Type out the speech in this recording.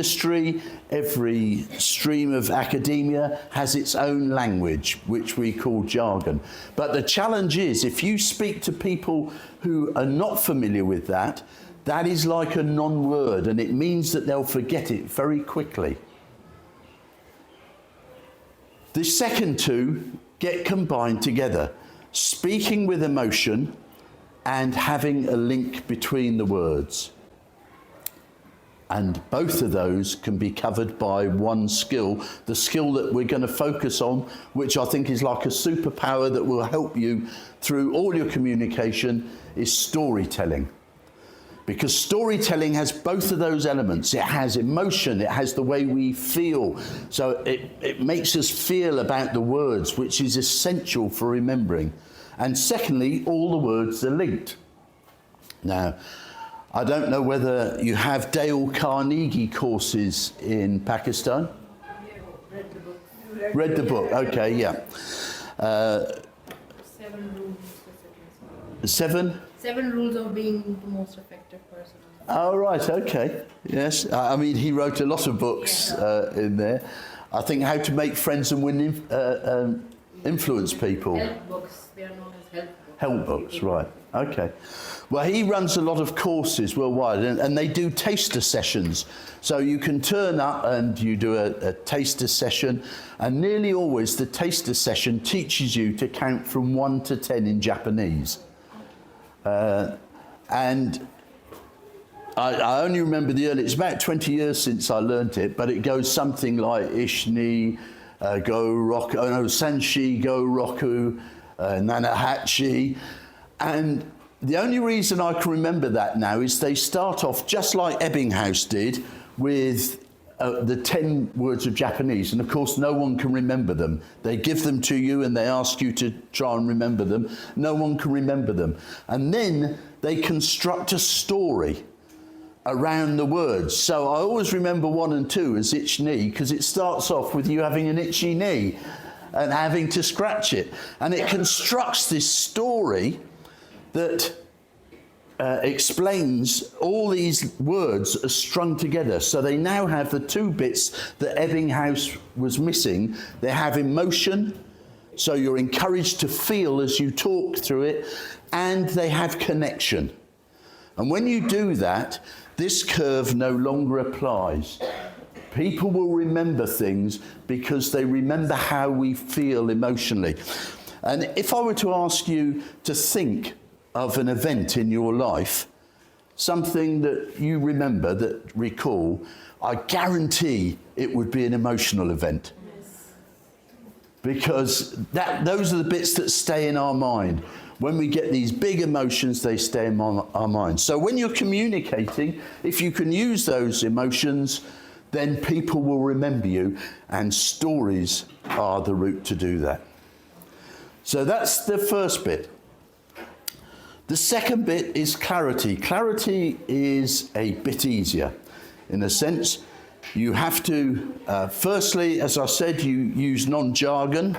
industry, every stream of academia has its own language, which we call jargon. But the challenge is, if you speak to people who are not familiar with that, that is like a non-word, and it means that they'll forget it very quickly. The second two get combined together, speaking with emotion and having a link between the words. And both of those can be covered by one skill, the skill that we're going to focus on, which I think is like a superpower that will help you through all your communication, is storytelling. Because storytelling has both of those elements. It has emotion, it has the way we feel. So it makes us feel about the words, which is essential for remembering. And secondly, all the words are linked. Now, I don't know whether you have Dale Carnegie courses in Pakistan. Yeah, read the book. Read the book, okay, yeah. 7 rules. Seven? 7 rules of being the most effective person. Oh, right, okay. Yes, I mean, he wrote a lot of books in there. I think How to Make Friends and Win Influence People. Help books, they are known as help books. Help books, right, okay. Well, he runs a lot of courses worldwide, and they do taster sessions. So you can turn up and you do a taster session, and nearly always the taster session teaches you to count from 1 to 10 in Japanese. And I only remember the early, it's about 20 years since I learnt it, but it goes something like Ishni, Go Roku, oh no, Sanshi, Go Roku, Nanahachi. And the only reason I can remember that now is they start off just like Ebbinghaus did with the 10 words of Japanese, and of course no one can remember them. They give them to you and they ask you to try and remember them. No one can remember them. And then they construct a story around the words. So I always remember 1 and 2 as itch knee, because it starts off with you having an itchy knee and having to scratch it. And it constructs this story that explains all these words are strung together. So they now have the 2 bits that Ebbinghaus was missing. They have emotion, so you're encouraged to feel as you talk through it, and they have connection. And when you do that, this curve no longer applies. People will remember things because they remember how we feel emotionally. And if I were to ask you to think of an event in your life, something that you remember, that recall, I guarantee it would be an emotional event. Yes. Because those are the bits that stay in our mind. When we get these big emotions, they stay in our mind. So when you're communicating, if you can use those emotions, then people will remember you, and stories are the route to do that. So that's the first bit. The second bit is clarity. Clarity is a bit easier. In a sense, you have to, firstly, as I said, you use non-jargon.